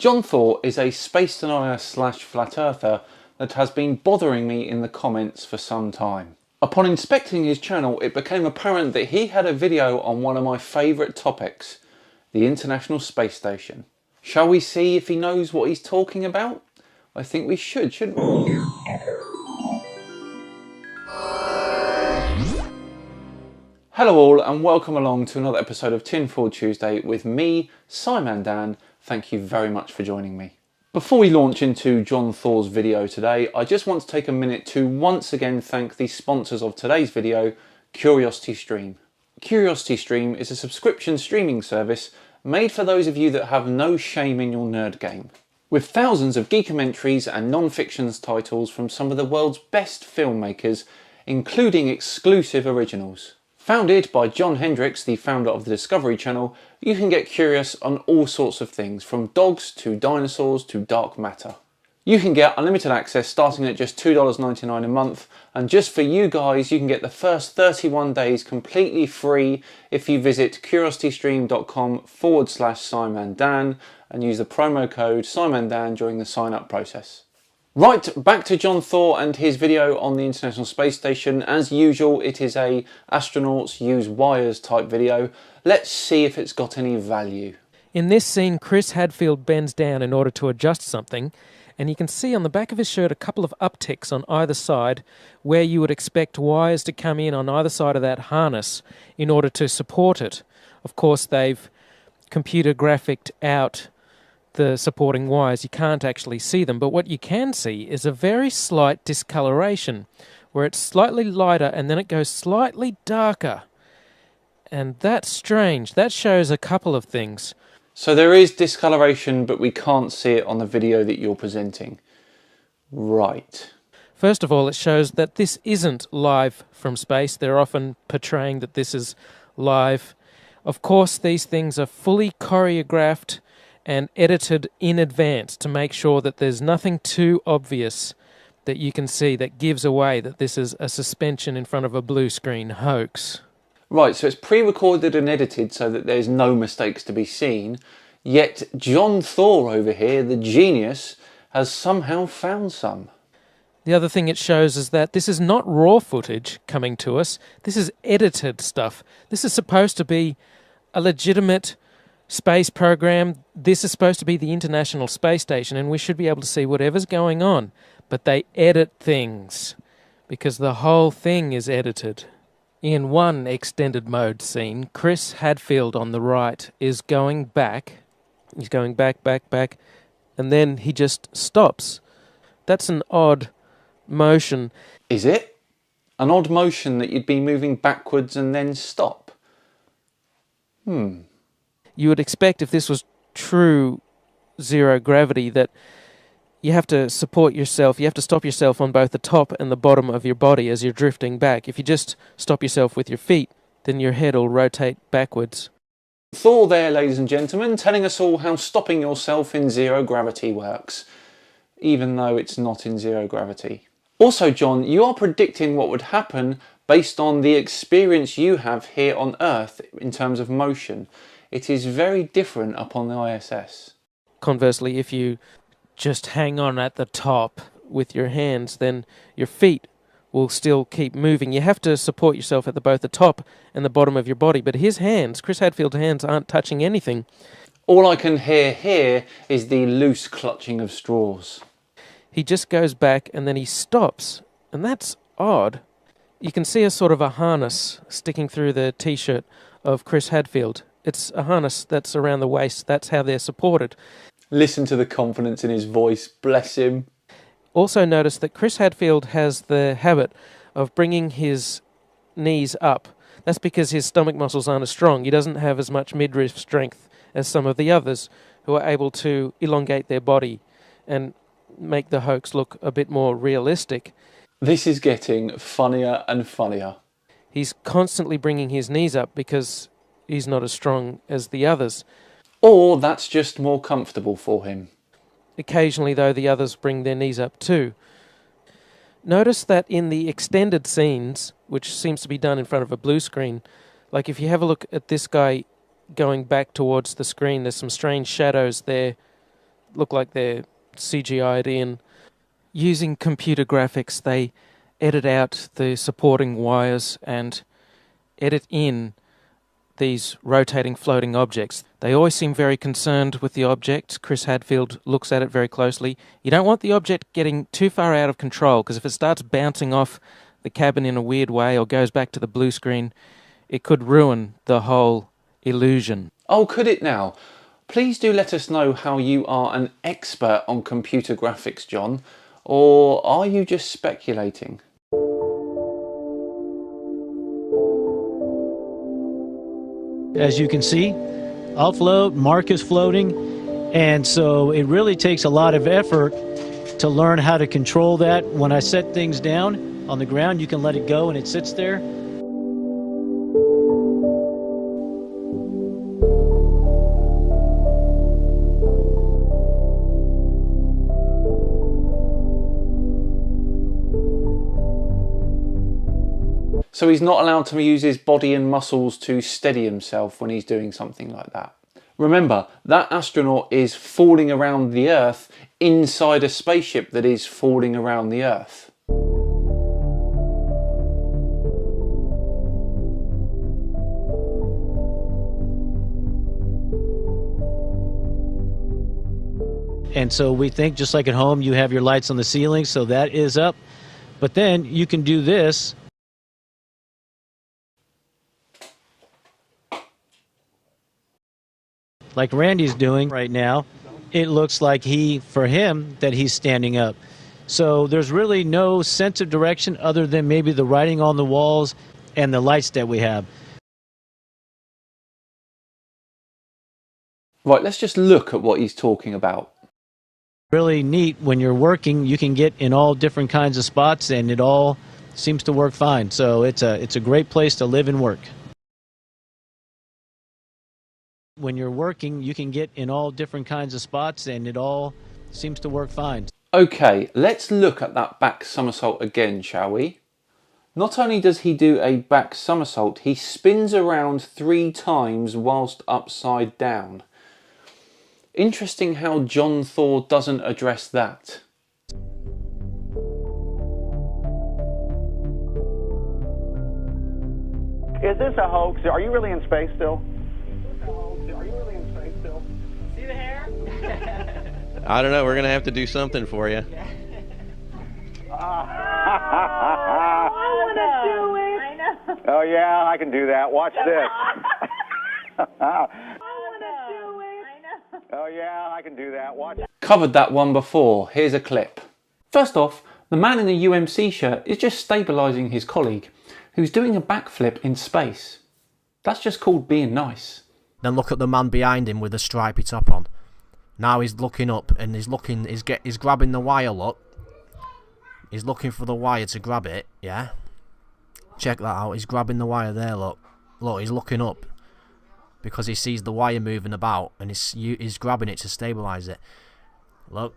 John Thor is a space denier slash flat earther that has been bothering me in the comments for some time. Upon inspecting his channel, it became apparent that he had a video on one of my favourite topics, the International Space Station. Shall we see if he knows what he's talking about? I think we should, shouldn't we? Hello all and welcome along to another episode of Tinfoil Tuesday with me, Simon Dan. Thank you very much for joining me. Before we launch into John Thor's video today, I just want to take a minute to once again thank the sponsors of today's video, CuriosityStream. CuriosityStream is a subscription streaming service made for those of you that have no shame in your nerd game. With thousands of documentaries and non-fiction titles from some of the world's best filmmakers, including exclusive originals. Founded by John Hendricks, the founder of the Discovery Channel, you can get curious on all sorts of things, from dogs to dinosaurs to dark matter. You can get unlimited access starting at just $2.99 a month, and just for you guys you can get the first 31 days completely free if you visit curiositystream.com/SimonDan and use the promo code SimonDan during the sign up process. Right, back to John Thor and his video on the International Space Station. As usual, it is a astronauts use wires type video. Let's see if it's got any value. In this scene, Chris Hadfield bends down in order to adjust something, and you can see on the back of his shirt a couple of upticks on either side where you would expect wires to come in on either side of that harness in order to support it. Of course, they've computer graphicked out the supporting wires. You can't actually see them, but what you can see is a very slight discoloration where it's slightly lighter and then it goes slightly darker. And that's strange. That shows a couple of things. So there is discoloration, but we can't see it on the video that you're presenting. Right. First of all, it shows that this isn't live from space. They're often portraying that this is live. Of course, these things are fully choreographed and edited in advance to make sure that there's nothing too obvious that you can see that gives away that this is a suspension in front of a blue screen hoax. Right, so it's pre-recorded and edited so that there's no mistakes to be seen, yet John Thor over here, the genius, has somehow found some. The other thing it shows is that this is not raw footage coming to us, this is edited stuff. This is supposed to be a legitimate space program. This is supposed to be the International Space Station and we should be able to see whatever's going on. But they edit things because the whole thing is edited. In one extended mode scene, Chris Hadfield on the right is going back. He's going back, and then he just stops. That's an odd motion. Is it? An odd motion that you'd be moving backwards and then stop? You would expect if this was true zero gravity that you have to support yourself, you have to stop yourself on both the top and the bottom of your body as you're drifting back. If you just stop yourself with your feet, then your head will rotate backwards. Thor there, ladies and gentlemen, telling us all how stopping yourself in zero gravity works, even though it's not in zero gravity. Also, John, you are predicting what would happen based on the experience you have here on Earth in terms of motion. It is very different up on the ISS. Conversely, if you just hang on at the top with your hands, then your feet will still keep moving. You have to support yourself at both the top and the bottom of your body, but his hands, Chris Hadfield's hands, aren't touching anything. All I can hear here is the loose clutching of straws. He just goes back and then he stops, and that's odd. You can see a sort of a harness sticking through the t-shirt of Chris Hadfield. It's a harness that's around the waist. That's how they're supported. Listen to the confidence in his voice. Bless him. Also notice that Chris Hadfield has the habit of bringing his knees up. That's because his stomach muscles aren't as strong. He doesn't have as much midriff strength as some of the others who are able to elongate their body and make the hoax look a bit more realistic. This is getting funnier and funnier. He's constantly bringing his knees up because he's not as strong as the others. Or that's just more comfortable for him. Occasionally, though, the others bring their knees up too. Notice that in the extended scenes, which seems to be done in front of a blue screen, like if you have a look at this guy going back towards the screen, there's some strange shadows there look like they're CGI'd in. Using computer graphics, they edit out the supporting wires and edit in these rotating floating objects. They always seem very concerned with the object. Chris Hadfield looks at it very closely. You don't want the object getting too far out of control, because if it starts bouncing off the cabin in a weird way or goes back to the blue screen, it could ruin the whole illusion. Oh, could it now? Please do let us know how you are an expert on computer graphics, John, or are you just speculating? As you can see, I'll float, Mark is floating, and so it really takes a lot of effort to learn how to control that. When I set things down on the ground, you can let it go and it sits there. So he's not allowed to use his body and muscles to steady himself when he's doing something like that. Remember, that astronaut is falling around the Earth inside a spaceship that is falling around the Earth. And so we think, just like at home, you have your lights on the ceiling, so that is up. But then you can do this. Like Randy's doing right now. It looks like for him, that he's standing up. So there's really no sense of direction other than maybe the writing on the walls and the lights that we have. Right, let's just look at what he's talking about. Really neat. When you're working, you can get in all different kinds of spots and it all seems to work fine. So it's a great place to live and work. When you're working, you can get in all different kinds of spots and it all seems to work fine. Okay, let's look at that back somersault again, shall we? Not only does he do a back somersault, he spins around 3 times whilst upside down. Interesting how John Thor doesn't address that. Is this a hoax? Are you really in space still? See the hair? I don't know. We're going to have to do something for you. I want to do it. I know. Oh, yeah, I can do that. Watch this. I want to do it. I know. Oh, yeah, I can do that. Watch. Covered that one before, here's a clip. First off, the man in the UMC shirt is just stabilising his colleague, who's doing a backflip in space. That's just called being nice. Then look at the man behind him with the stripy top on. Now he's looking up and he's grabbing the wire, look. He's looking for the wire to grab it, yeah? Check that out, he's grabbing the wire there, look. Look, he's looking up. Because he sees the wire moving about and he's grabbing it to stabilise it. Look.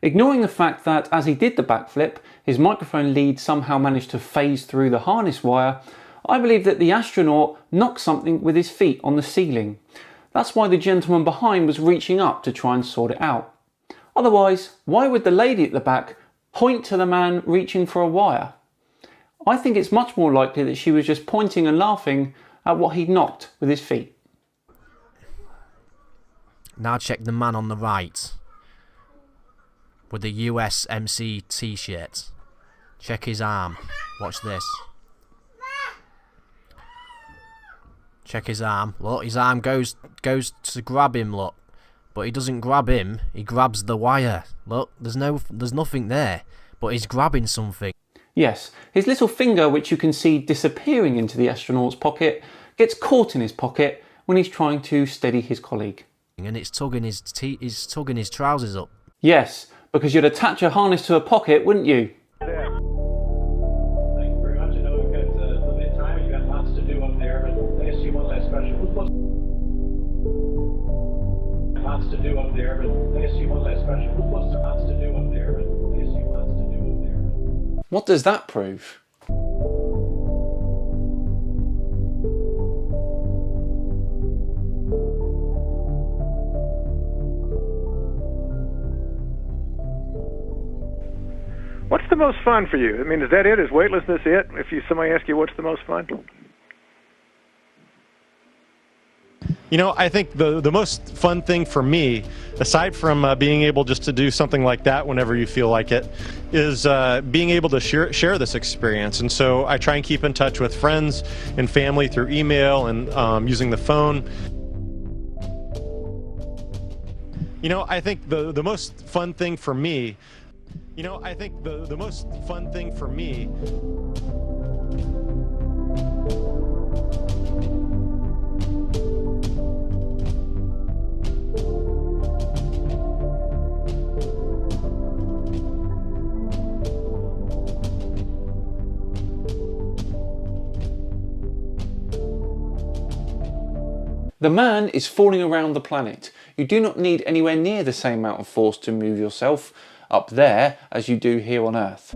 Ignoring the fact that as he did the backflip, his microphone lead somehow managed to phase through the harness wire, I believe that the astronaut knocked something with his feet on the ceiling. That's why the gentleman behind was reaching up to try and sort it out. Otherwise, why would the lady at the back point to the man reaching for a wire? I think it's much more likely that she was just pointing and laughing at what he'd knocked with his feet. Now check the man on the right. With the USMC t-shirt. Check his arm. Watch this. Check his arm. Look, his arm goes to grab him, look. But he doesn't grab him, he grabs the wire. Look, there's nothing there. But he's grabbing something. Yes, his little finger, which you can see disappearing into the astronaut's pocket, gets caught in his pocket when he's trying to steady his colleague. And it's tugging his trousers up. Yes, because you'd attach a harness to a pocket, wouldn't you? Thank you very much. I know we've got limited time and you've got lots to do up there, but I guess you want that special. Lots to do up there, but I guess you want that special. Lots to do up there, but I guess you want to do up there. What does that prove? the most fun for you? I mean, is that it? Is weightlessness it? If somebody asks you what's the most fun? You know, I think the most fun thing for me, aside from being able just to do something like that whenever you feel like it, is being able to share this experience. And so I try and keep in touch with friends and family through email and using the phone. You know, I think the most fun thing for me, the most fun thing for me. The man is falling around the planet. You do not need anywhere near the same amount of force to move yourself up there as you do here on Earth.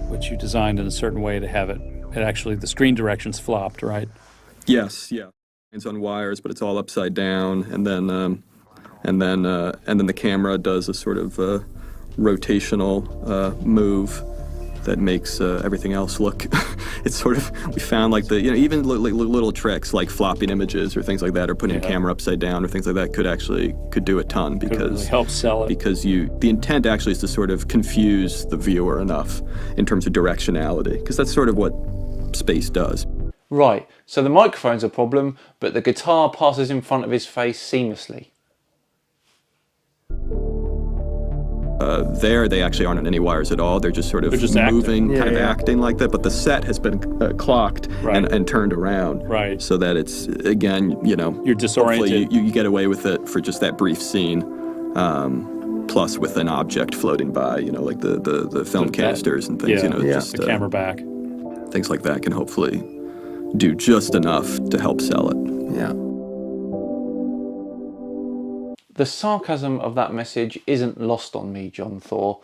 Which you designed in a certain way to have it actually, the screen directions flopped, right? Yes, yeah. It's on wires, but it's all upside down, and then the camera does a sort of rotational move that makes everything else look. It's sort of, we found like even little tricks like flopping images or things like that, or putting a camera upside down or things like that could do a ton, because really help sell it. Because the intent actually is to sort of confuse the viewer enough in terms of directionality, because that's sort of what space does. Right, so the microphone's a problem, but the guitar passes in front of his face seamlessly. There, they actually aren't on any wires at all. They're just sort of moving, kind of acting like that. But the set has been clocked and turned around, so that it's, again, you're disoriented. Hopefully you get away with it for just that brief scene, plus with an object floating by, like the film canisters and things. Just the camera back. Things like that can hopefully do just enough to help sell it. Yeah. The sarcasm of that message isn't lost on me, John Thor,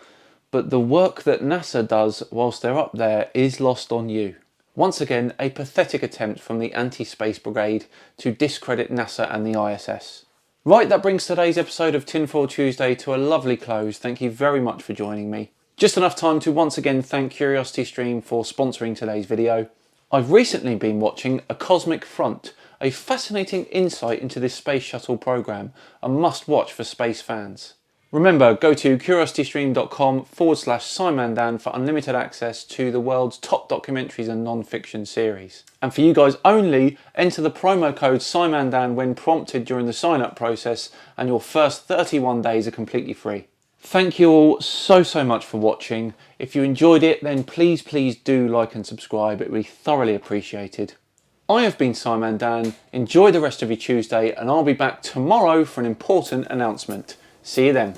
but the work that NASA does whilst they're up there is lost on you. Once again, a pathetic attempt from the anti-space brigade to discredit NASA and the ISS. Right, that brings today's episode of Tinfoil Tuesday to a lovely close. Thank you very much for joining me. Just enough time to once again thank CuriosityStream for sponsoring today's video. I've recently been watching A Cosmic Front, a fascinating insight into this space shuttle program, a must watch for space fans. Remember, go to curiositystream.com/SimonDan for unlimited access to the world's top documentaries and non-fiction series. And for you guys only, enter the promo code SimonDan when prompted during the sign-up process, and your first 31 days are completely free. Thank you all so much for watching. If you enjoyed it, then please do like and subscribe. It would be thoroughly appreciated. I have been Simon Dan. Enjoy the rest of your Tuesday, and I'll be back tomorrow for an important announcement. See you then.